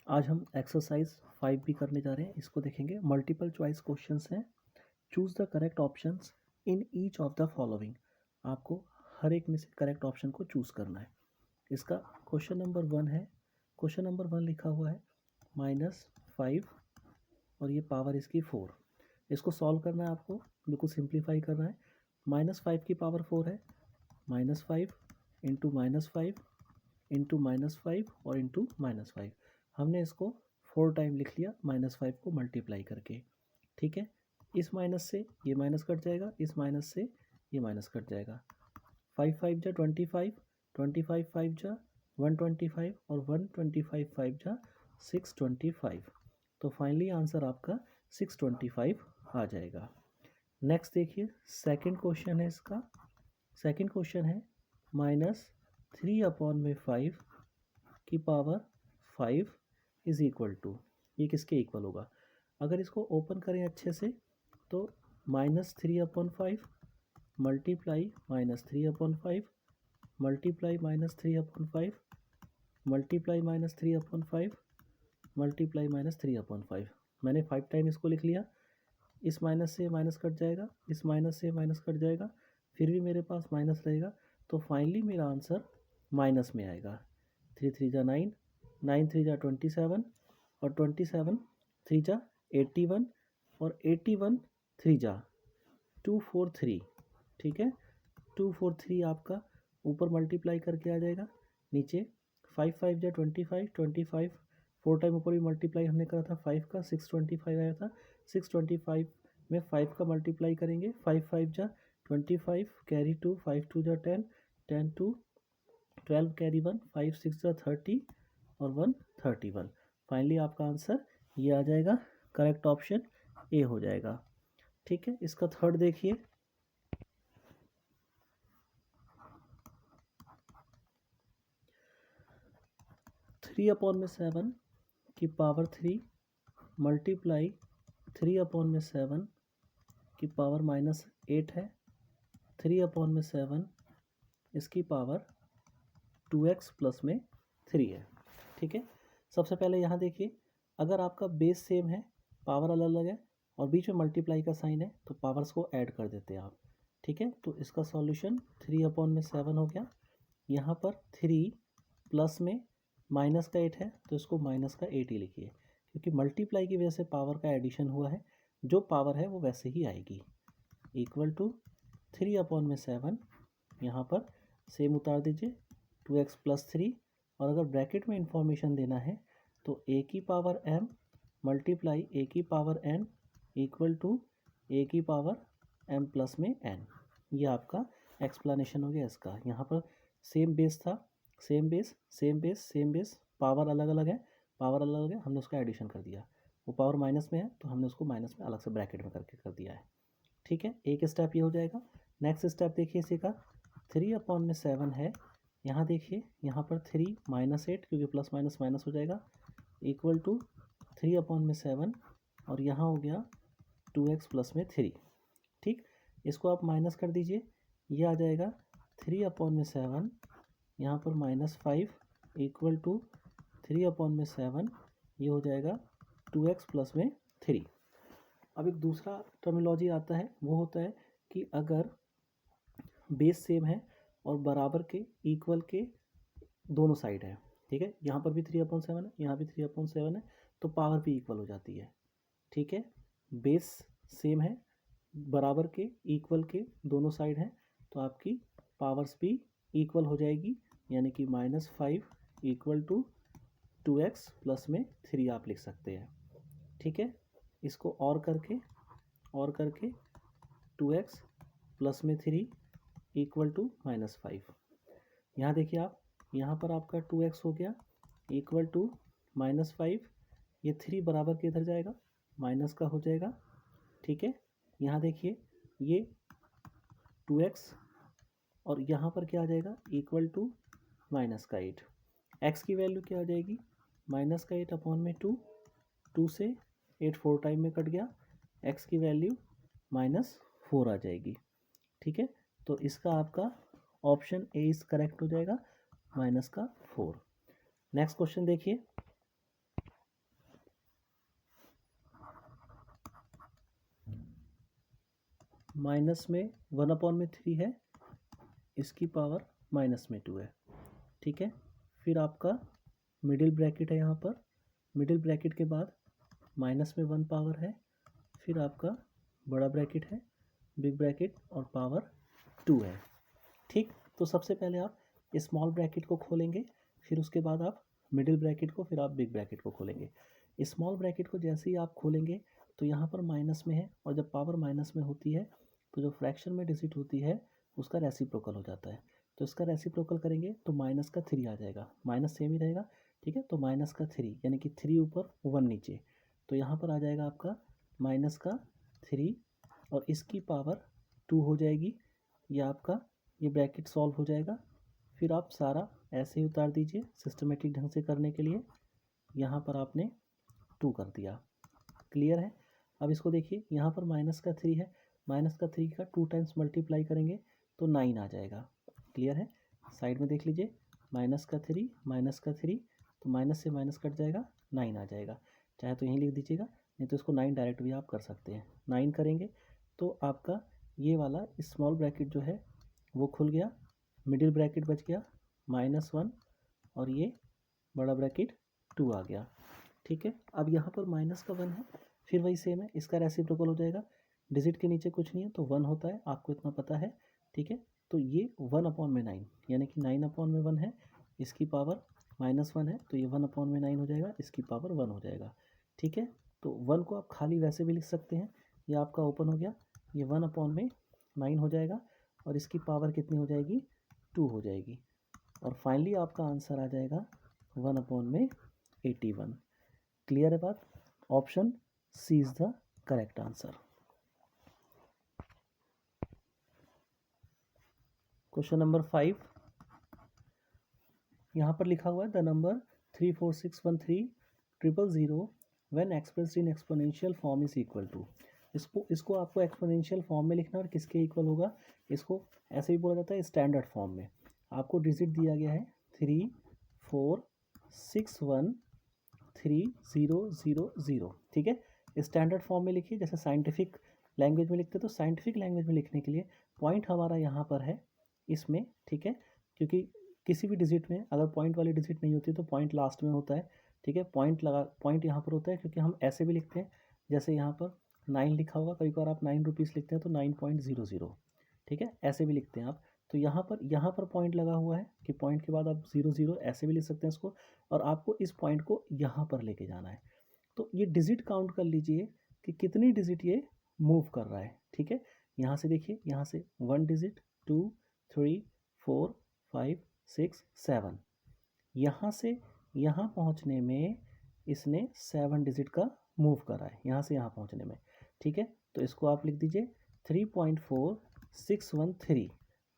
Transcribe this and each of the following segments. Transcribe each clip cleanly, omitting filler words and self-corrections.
आज हम एक्सरसाइज 5 भी करने जा रहे हैं, इसको देखेंगे। मल्टीपल चॉइस क्वेश्चंस हैं। Choose the correct options in each of the following. आपको हर एक में से करेक्ट ऑप्शन को चूज़ करना है। इसका क्वेश्चन नंबर 1 है। क्वेश्चन नंबर 1 लिखा हुआ है -5 और ये पावर इसकी 4। इसको सॉल्व करना है आपको, बिल्कुल सिंप्लीफाई करना है। -5 की पावर 4 है, -5 इंटू -5 इंटू -5 और इंटू -5। हमने इसको 4 टाइम लिख लिया -5 को मल्टीप्लाई करके। ठीक है, इस माइनस से ये माइनस कट जाएगा, इस माइनस से ये माइनस कट जाएगा। 5 5 जा 25, 25 5 जा 125 और 125 5 जा 625। तो फाइनली आंसर आपका 625 आ जाएगा। नेक्स्ट देखिए, सेकंड क्वेश्चन है इसका। सेकंड क्वेश्चन है -3/5 की पावर 5 इज इक्वल टू, ये किसके इक्वल होगा? अगर इसको ओपन करें अच्छे से तो -3/5 मल्टीप्लाई -3/5 मल्टीप्लाई -3/5 मल्टीप्लाई -3/5 मल्टीप्लाई -3/5। मैंने 5 टाइम इसको लिख लिया। इस माइनस से माइनस कट जाएगा, इस माइनस से माइनस कट जाएगा, फिर भी मेरे पास माइनस रहेगा। तो फाइनली मेरा आंसर माइनस में आएगा। 3 3 जा 9, 9 3 जा 27 और 27 3 जा 81 और 81 3 जा 243। ठीक है, 243 आपका ऊपर मल्टीप्लाई करके आ जाएगा, नीचे 5 5 जा 25, 25 4 टाइम ऊपर भी मल्टीप्लाई हमने करा था 5 का, 625 आया था। 625 में 5 का मल्टीप्लाई करेंगे, 5 5 जा 25 कैरी 2, 5 2 जा 10, 10 2 12 कैरी 1, 5 6 जा 30 और 1 31। फाइनली आपका आंसर ये आ जाएगा, करेक्ट ऑप्शन ए हो जाएगा। ठीक है, इसका थर्ड देखिए। 3/7 की पावर 3 मल्टीप्लाई 3/7 की पावर -8 है। 3/7 इसकी पावर 2x प्लस में 3 है। ठीक है, सबसे पहले यहाँ देखिए, अगर आपका बेस सेम है, पावर अलग अलग है और बीच में मल्टीप्लाई का साइन है, तो पावर्स को ऐड कर देते हैं आप। ठीक है, तो इसका सॉल्यूशन 3/7 हो गया। यहाँ पर 3 प्लस में माइनस का 8 है, तो इसको माइनस का 8 ही लिखिए, क्योंकि मल्टीप्लाई की वजह से पावर का एडिशन हुआ है। जो पावर है वो वैसे ही आएगी। इक्वल टू 3/7, यहाँ पर सेम उतार दीजिए, 2x प्लस 3। और अगर ब्रैकेट में इंफॉर्मेशन देना है तो a की पावर m मल्टीप्लाई a की power n equal to a की पावर m प्लस में n। ये आपका एक्सप्लेनेशन हो गया इसका। यहाँ पर सेम बेस था, same base same base same base, power अलग अलग है, पावर अलग अलग है, हमने उसका एडिशन कर दिया। वो पावर माइनस में है तो हमने उसको माइनस में अलग से ब्रैकेट में करके कर दिया है। ठीक है, एक स्टेप ये हो जाएगा। नेक्स्ट स्टेप देखिए इसी का, 3/7 है। यहाँ देखिए, यहाँ पर 3 -8, क्योंकि प्लस माइनस माइनस हो जाएगा, इक्वल टू 3/7 और यहाँ हो गया 2x प्लस में 3। ठीक, इसको आप माइनस कर दीजिए, ये आ जाएगा 3/7, यहाँ पर -5 इक्वल टू 3/7, ये हो जाएगा 2x प्लस में 3। अब एक दूसरा टर्मिनोलॉजी आता है, वो होता है कि अगर बेस सेम है और बराबर के इक्वल के दोनों साइड है। ठीक है, यहाँ पर भी 3/7 है, यहाँ भी 3/7 है, तो पावर भी इक्वल हो जाती है। ठीक है, बेस सेम है, बराबर के इक्वल के दोनों साइड हैं, तो आपकी पावर्स भी इक्वल हो जाएगी, यानी कि -5 इक्वल टू 2x प्लस में 3 आप लिख सकते हैं। ठीक है, इसको और करके 2x प्लस में 3 इक्वल टू -5। यहाँ देखिए आप, यहाँ पर आपका 2x हो गया इक्वल टू -5, ये 3 बराबर के इधर जाएगा, माइनस का हो जाएगा। ठीक है, यहाँ देखिए ये 2x और यहाँ पर क्या आ जाएगा, इक्वल टू माइनस का 8। x की वैल्यू क्या आ जाएगी, -8/2, 2 से 8 4 टाइम में कट गया, x की वैल्यू -4 आ जाएगी। ठीक है, तो इसका आपका ऑप्शन ए इज करेक्ट हो जाएगा, -4। नेक्स्ट क्वेश्चन देखिए, माइनस में 1/3 है, इसकी पावर माइनस में 2 है, ठीक है। फिर आपका मिडिल ब्रैकेट है, यहाँ पर मिडिल ब्रैकेट के बाद माइनस में 1 पावर है, फिर आपका बड़ा ब्रैकेट है, बिग ब्रैकेट और पावर 2 है, ठीक। तो सबसे पहले आप स्मॉल ब्रैकेट को खोलेंगे, फिर उसके बाद आप मिडिल ब्रैकेट को, फिर आप बिग ब्रैकेट को खोलेंगे। स्मॉल ब्रैकेट को जैसे ही आप खोलेंगे तो यहाँ पर माइनस में है, और जब पावर माइनस में होती है तो जो फ्रैक्शन में डिजिट होती है उसका रेसिप्रोकल हो जाता है। तो इसका रेसिप्रोकल करेंगे तो माइनस का 3 आ जाएगा, माइनस सेम ही रहेगा, ठीक है। तो माइनस का 3 यानी कि 3 ऊपर 1 नीचे, तो यहाँ पर आ जाएगा आपका माइनस का 3 और इसकी पावर 2 हो जाएगी। ये आपका ये ब्रैकेट सॉल्व हो जाएगा। फिर आप सारा ऐसे ही उतार दीजिए सिस्टमेटिक ढंग से करने के लिए। यहाँ पर आपने 2 कर दिया, क्लियर है। अब इसको देखिए, यहाँ पर माइनस का 3 है, माइनस का 3 का 2 टाइम्स मल्टीप्लाई करेंगे तो 9 आ जाएगा, क्लियर है। साइड में देख लीजिए, माइनस का 3 तो माइनस से माइनस कट जाएगा, 9 आ जाएगा। चाहे तो यहीं लिख दीजिएगा, नहीं तो इसको 9 डायरेक्ट भी आप कर सकते हैं। 9 करेंगे तो आपका ये वाला स्मॉल ब्रैकेट जो है वो खुल गया, मिडिल ब्रैकेट बच गया -1 और ये बड़ा ब्रैकेट 2 आ गया, ठीक है। अब यहाँ पर माइनस का 1 है, फिर वही सेम है, इसका रेसिप्रोकल हो जाएगा। डिजिट के नीचे कुछ नहीं है तो 1 होता है, आपको इतना पता है, ठीक है। तो ये 1/9 यानी कि 9/1 है, इसकी पावर -1 है, तो ये 1/9 हो जाएगा, इसकी पावर 1 हो जाएगा, ठीक है। तो 1 को आप खाली वैसे भी लिख सकते हैं, ये आपका ओपन हो गया, ये 1/9 हो जाएगा और इसकी पावर कितनी हो जाएगी, 2 हो जाएगी। और फाइनली आपका आंसर आ जाएगा 1/81। क्लियर है बात। Option C is the correct answer. Question number 5, यहाँ पर लिखा हुआ है the number 3461300 when expressed in exponential form is equal to. इसको आपको एक्सपोनेंशियल फॉर्म में लिखना और किसके इक्वल होगा, इसको ऐसे भी बोला जाता है स्टैंडर्ड फॉर्म में। आपको डिजिट दिया गया है 3461300, ठीक है। स्टैंडर्ड फॉर्म में लिखिए, जैसे साइंटिफिक लैंग्वेज में लिखते हैं, तो साइंटिफिक लैंग्वेज में लिखने के लिए पॉइंट हमारा यहाँ पर है इसमें, ठीक है। क्योंकि किसी भी डिजिट में अगर पॉइंट वाली डिजिट नहीं होती तो पॉइंट लास्ट में होता है, ठीक है। पॉइंट यहाँ पर होता है, क्योंकि हम ऐसे भी लिखते हैं, जैसे यहाँ पर 9 लिखा होगा, कई बार आप 9 रुपीज़ लिखते हैं तो 9.00, ठीक है, ऐसे भी लिखते हैं आप। तो यहाँ पर पॉइंट लगा हुआ है कि पॉइंट के बाद आप 00 ऐसे भी लिख सकते हैं इसको, और आपको इस पॉइंट को यहाँ पर लेके जाना है। तो ये डिजिट काउंट कर लीजिए कि कितनी डिजिट ये मूव कर रहा है, ठीक है। यहाँ से देखिए, यहाँ से 1 डिजिट, 2, 3, 4, 5, 6, 7, यहाँ से यहाँ पहुँचने में इसने 7 डिजिट का मूव करा है, यहाँ से यहाँ पहुँचने में, ठीक है। तो इसको आप लिख दीजिए 3.4613।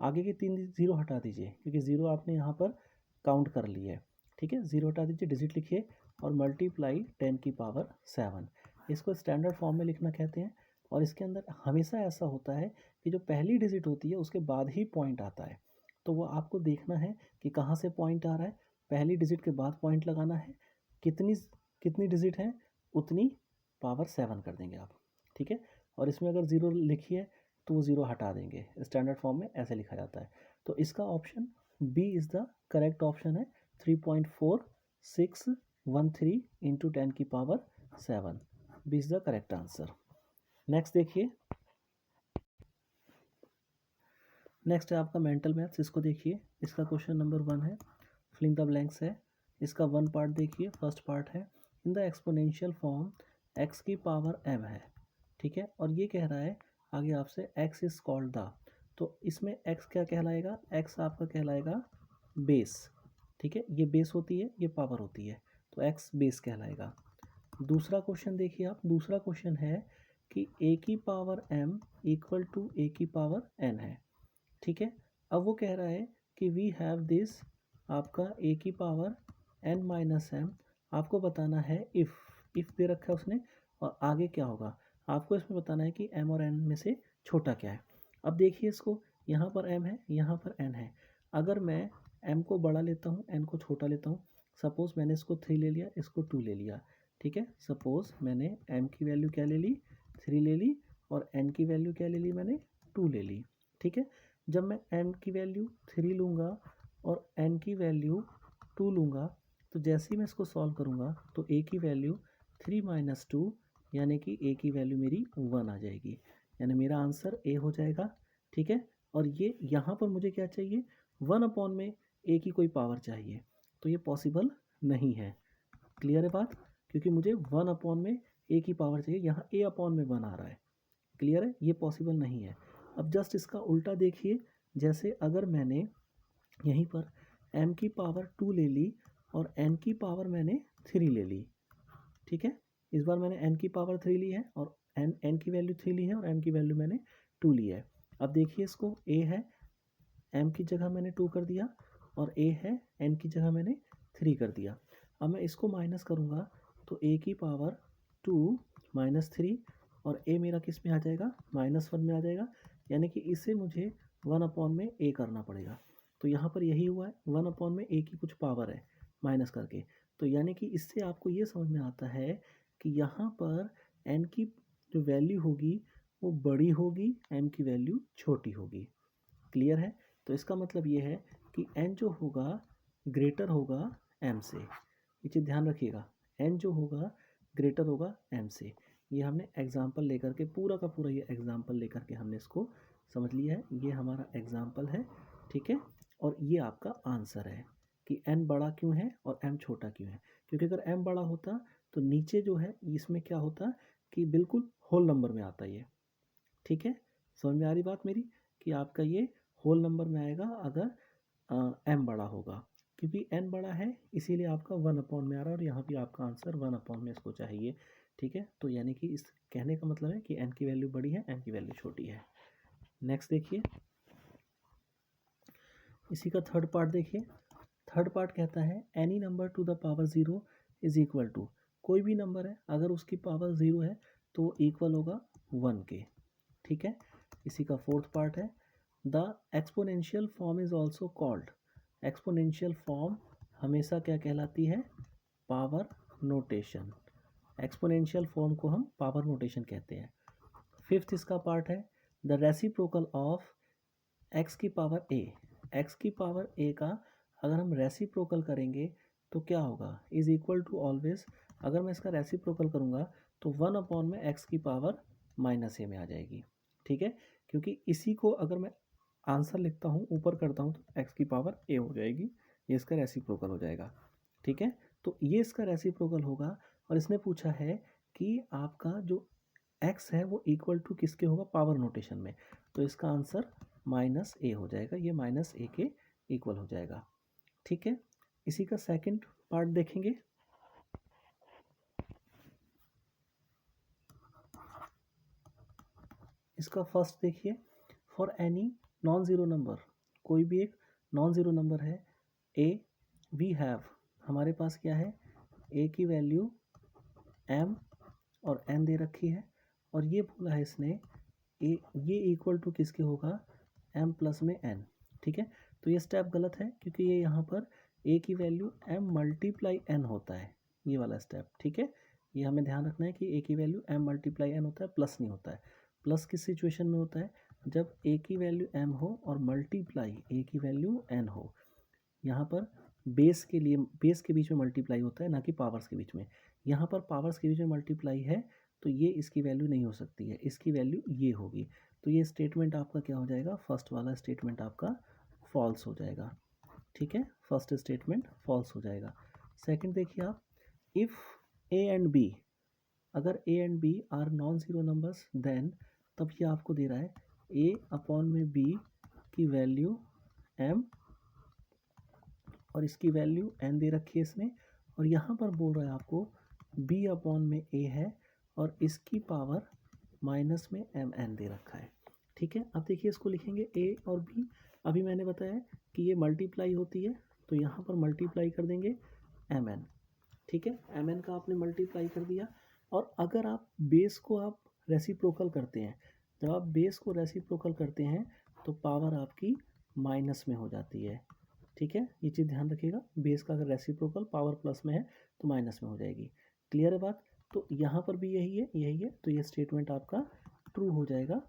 आगे के 3 जीरो हटा दीजिए, क्योंकि ज़ीरो आपने यहाँ पर काउंट कर ली है, ठीक है। ज़ीरो हटा दीजिए, डिजिट लिखिए और मल्टीप्लाई 10 की पावर 7। इसको स्टैंडर्ड फॉर्म में लिखना कहते हैं। और इसके अंदर हमेशा ऐसा होता है कि जो पहली डिजिट होती है उसके बाद ही पॉइंट आता है, तो वो आपको देखना है कि कहाँ से पॉइंट आ रहा है। पहली डिजिट के बाद पॉइंट लगाना है, कितनी कितनी डिजिट है उतनी पावर 7 कर देंगे आप, ठीक है। और इसमें अगर ज़ीरो लिखी है तो वो ज़ीरो हटा देंगे, स्टैंडर्ड फॉर्म में ऐसे लिखा जाता है। तो इसका option B is the correct option है, 3.4613 इंटू 10 की power 7, B is the correct answer. Next देखिए, नेक्स्ट है आपका मेंटल मैथ्स। इसको देखिए, इसका क्वेश्चन नंबर 1 है, फिलिंग द ब्लैंक्स है। इसका 1 पार्ट देखिए, फर्स्ट पार्ट है in the exponential form x की पावर m है, ठीक है। और ये कह रहा है आगे आपसे x इज कॉल्ड द, तो इसमें x क्या कहलाएगा, x आपका कहलाएगा बेस, ठीक है। ये बेस होती है, ये पावर होती है, तो x बेस कहलाएगा। दूसरा क्वेश्चन देखिए आप, दूसरा क्वेश्चन है कि a की power m equal to a की पावर n है, ठीक है। अब वो कह रहा है कि वी हैव दिस, आपका a की पावर n माइनस m, आपको बताना है इफ़ दे रखा है उसने, और आगे क्या होगा आपको इसमें बताना है कि m और n में से छोटा क्या है। अब देखिए इसको, यहाँ पर m है, यहाँ पर n है। अगर मैं m को बड़ा लेता हूँ, n को छोटा लेता हूँ, सपोज़ मैंने इसको 3 ले लिया, इसको 2 ले लिया, ठीक है। सपोज़ मैंने m की वैल्यू क्या ले ली, 3 ले ली, और n की वैल्यू क्या ले ली मैंने, 2 ले ली, ठीक है। जब मैं m की वैल्यू 3 लूँगा और n की वैल्यू 2 लूँगा, तो जैसे ही मैं इसको सॉल्व करूँगा तो a की वैल्यू 3 माइनस 2 यानी कि a की वैल्यू मेरी 1 आ जाएगी, यानी मेरा आंसर a हो जाएगा, ठीक है। और ये यहाँ पर मुझे क्या चाहिए, 1 अपॉन में a की कोई पावर चाहिए, तो ये पॉसिबल नहीं है। क्लियर है बात, क्योंकि मुझे 1 अपॉन में a की पावर चाहिए, यहाँ a अपॉन में 1 आ रहा है। क्लियर है, ये पॉसिबल नहीं है। अब जस्ट इसका उल्टा देखिए, जैसे अगर मैंने यहीं पर m की पावर 2 ले ली और n की पावर मैंने 3 ले ली, ठीक है। इस बार मैंने n की पावर 3 ली है और n की वैल्यू 3 ली है और m की वैल्यू मैंने 2 ली है। अब देखिए इसको, a है, m की जगह मैंने 2 कर दिया और a है, n की जगह मैंने 3 कर दिया। अब मैं इसको माइनस करूँगा तो a की पावर 2 माइनस 3 और a मेरा किस में आ जाएगा, -1 में आ जाएगा, यानी कि इसे मुझे 1 अपॉन में a करना पड़ेगा। तो यहाँ पर यही हुआ है, 1 अपॉन में a की कुछ पावर है माइनस करके। तो यानी कि इससे आपको ये समझ में आता है कि यहाँ पर n की जो वैल्यू होगी वो बड़ी होगी, m की वैल्यू छोटी होगी। क्लियर है, तो इसका मतलब ये है कि n जो होगा ग्रेटर होगा m से। ये चीज़ ध्यान रखिएगा, n जो होगा ग्रेटर होगा m से। ये हमने एग्जाम्पल लेकर के, पूरा का पूरा ये एग्जाम्पल लेकर के हमने इसको समझ लिया है। ये हमारा एग्जाम्पल है, ठीक है। और ये आपका आंसर है कि n बड़ा क्यों है और m छोटा क्यों है। क्योंकि अगर m बड़ा होता तो नीचे जो है इसमें क्या होता कि बिल्कुल होल नंबर में आता ये, ठीक है। समझ में आ रही बात मेरी, कि आपका ये होल नंबर में आएगा अगर m बड़ा होगा। क्योंकि n बड़ा है इसीलिए आपका 1 अपॉन में आ रहा है और यहाँ भी आपका आंसर 1 अपॉन में इसको चाहिए, ठीक है। तो यानी कि इस कहने का मतलब है कि n की वैल्यू बड़ी है, m की वैल्यू छोटी है। नेक्स्ट देखिए, इसी का थर्ड पार्ट देखिए। थर्ड पार्ट कहता है any number to the power 0 is equal to, कोई भी नंबर है अगर उसकी पावर 0 है तो इक्वल होगा 1 के, ठीक है। इसी का फोर्थ पार्ट है the exponential form is also called, exponential form हमेशा क्या कहलाती है, पावर नोटेशन। एक्सपोनेंशियल फॉर्म को हम पावर नोटेशन कहते हैं। फिफ्थ इसका पार्ट है द रेसिप्रोकल ऑफ एक्स की पावर ए, एक्स की पावर ए का अगर हम रेसिप्रोकल करेंगे तो क्या होगा, इज इक्वल टू ऑलवेज, अगर मैं इसका रेसिप्रोकल करूँगा तो 1 अपॉन में एक्स की पावर -a में आ जाएगी, ठीक है। क्योंकि इसी को अगर मैं आंसर लिखता हूँ ऊपर करता हूँ तो एक्स की पावर a हो जाएगी, ये इसका रेसिप्रोकल हो जाएगा, ठीक है। तो ये इसका रेसिप्रोकल होगा और इसने पूछा है कि आपका जो x है वो इक्वल टू किसके होगा, पावर नोटेशन में, तो इसका आंसर -a हो जाएगा, ये -a के इक्वल हो जाएगा, ठीक है। इसी का सेकंड पार्ट देखेंगे। इसका फर्स्ट देखिए, for any non zero number, कोई भी एक नॉन ज़ीरो नंबर है a, वी हैव, हमारे पास क्या है, a की वैल्यू m और n दे रखी है और ये बोला है इसने ये इक्वल टू किसके होगा, m प्लस में n, ठीक है। तो ये स्टेप गलत है क्योंकि ये यहाँ पर a की वैल्यू m मल्टीप्लाई n होता है, ये वाला स्टेप, ठीक है। ये हमें ध्यान रखना है कि a की वैल्यू m मल्टीप्लाई n होता है, प्लस नहीं होता है। प्लस किस सिचुएशन में होता है, जब a की वैल्यू m हो और मल्टीप्लाई a की वैल्यू n हो। यहाँ पर बेस के लिए, बेस के बीच में मल्टीप्लाई होता है, ना कि पावर्स के बीच में। यहाँ पर पावर्स के बीच में मल्टीप्लाई है तो ये इसकी वैल्यू नहीं हो सकती है, इसकी वैल्यू ये होगी। तो ये स्टेटमेंट आपका क्या हो जाएगा, फर्स्ट वाला स्टेटमेंट आपका फॉल्स हो जाएगा, ठीक है। फर्स्ट स्टेटमेंट फॉल्स हो जाएगा। सेकंड देखिए आप, इफ़ ए एंड बी, अगर A and B are non zero numbers then, तब ये आपको दे रहा है ए अपॉन में बी की वैल्यू एम और इसकी वैल्यू n दे रखी है इसने, और यहाँ पर बोल रहा है आपको b अपॉन में a है और इसकी पावर माइनस में mn दे रखा है, ठीक है। अब देखिए इसको लिखेंगे a और b, अभी मैंने बताया कि ये मल्टीप्लाई होती है तो यहाँ पर मल्टीप्लाई कर देंगे mn, ठीक है। mn का आपने मल्टीप्लाई कर दिया और अगर आप बेस को आप रेसिप्रोकल करते हैं, जब आप बेस को रेसिप्रोकल करते हैं तो पावर आपकी माइनस में हो जाती है, ठीक है। ये चीज़ ध्यान रखिएगा, बेस का अगर रेसिप्रोकल पावर प्लस में है तो माइनस में हो जाएगी। क्लियर है बात, तो यहाँ पर भी यही है, यही है, तो ये स्टेटमेंट आपका ट्रू हो जाएगा,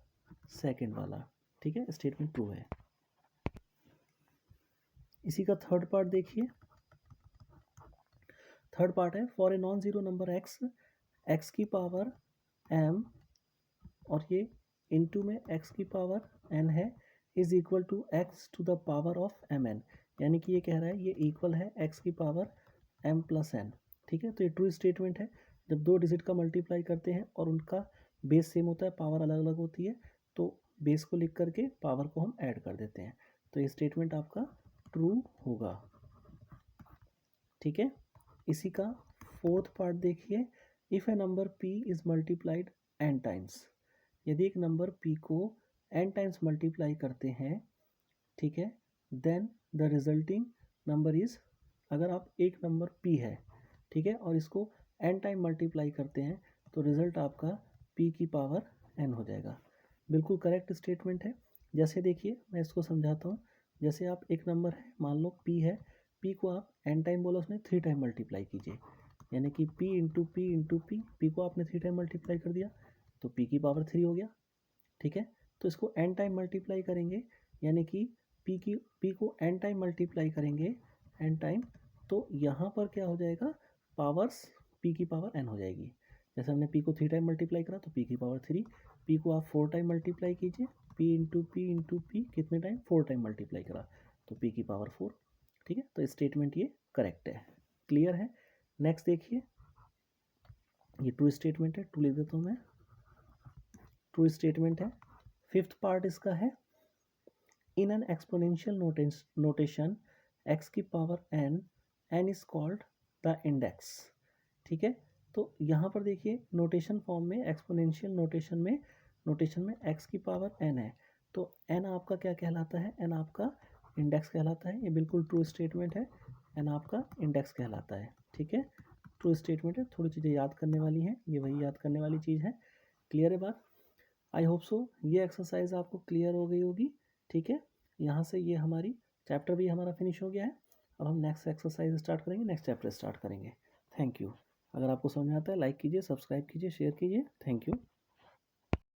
सेकंड वाला, ठीक है, स्टेटमेंट ट्रू है। इसी का थर्ड पार्ट देखिए। थर्ड पार्ट है for a non zero number X, X की पावर m और ये इनटू में x की पावर n है is equal to x to the power of mn, यानी कि ये कह रहा है ये इक्वल है x की पावर m प्लस n। ठीक है, तो ये ट्रू स्टेटमेंट है। जब दो डिजिट का मल्टीप्लाई करते हैं और उनका बेस सेम होता है, पावर अलग अलग होती है, तो बेस को लिख करके पावर को हम ऐड कर देते हैं, तो ये स्टेटमेंट आपका ट्रू होगा। ठीक है, इसी का फोर्थ पार्ट देखिए। If a number p is multiplied n times, यदि एक नंबर p को n टाइम्स मल्टीप्लाई करते हैं, ठीक है, then the resulting number is, अगर आप एक नंबर p है, ठीक है, और इसको n टाइम मल्टीप्लाई करते हैं तो रिजल्ट आपका p की पावर n हो जाएगा। बिल्कुल करेक्ट स्टेटमेंट है। जैसे देखिए मैं इसको समझाता हूँ। जैसे आप एक नंबर है, मान लो p है, p को आप n टाइम बोला, उसने 3 टाइम मल्टीप्लाई कीजिए, यानी कि p into P into P, P को आपने 3 टाइम मल्टीप्लाई कर दिया तो p की पावर 3 हो गया। ठीक है, तो इसको n टाइम मल्टीप्लाई करेंगे, यानी कि p को n टाइम मल्टीप्लाई करेंगे n टाइम, तो यहाँ पर क्या हो जाएगा, पावर्स p की पावर n हो जाएगी। जैसे हमने p को 3 टाइम मल्टीप्लाई करा तो p की पावर 3, p को आप 4 टाइम मल्टीप्लाई कीजिए, p इंटू पी कितने टाइम, 4 टाइम मल्टीप्लाई करा तो p की पावर 4। ठीक है, तो स्टेटमेंट ये करेक्ट है। क्लियर है। नेक्स्ट देखिए, ये ट्रू स्टेटमेंट है, ट्रू लिख देता हूँ मैं, ट्रू स्टेटमेंट है। फिफ्थ पार्ट इसका है, in an exponential notation x की power n, n is called the index. ठीक है, तो यहाँ पर देखिए नोटेशन फॉर्म में, एक्सपोनेंशियल नोटेशन में x की पावर n है, तो n आपका क्या कहलाता है, n आपका इंडेक्स कहलाता है। ये बिल्कुल ट्रू स्टेटमेंट है, n आपका इंडेक्स कहलाता है। ठीक है, ट्रू स्टेटमेंट है। थोड़ी चीज़ें याद करने वाली हैं, ये वही याद करने वाली चीज़ है। क्लियर है बात? आई होप सो ये एक्सरसाइज आपको क्लियर हो गई होगी। ठीक है, यहाँ से ये हमारी चैप्टर भी हमारा फिनिश हो गया है। अब हम नेक्स्ट एक्सरसाइज स्टार्ट करेंगे, नेक्स्ट चैप्टर स्टार्ट करेंगे। Thank you. अगर आपको समझ में आता है लाइक कीजिए, सब्सक्राइब कीजिए, शेयर कीजिए। Thank you.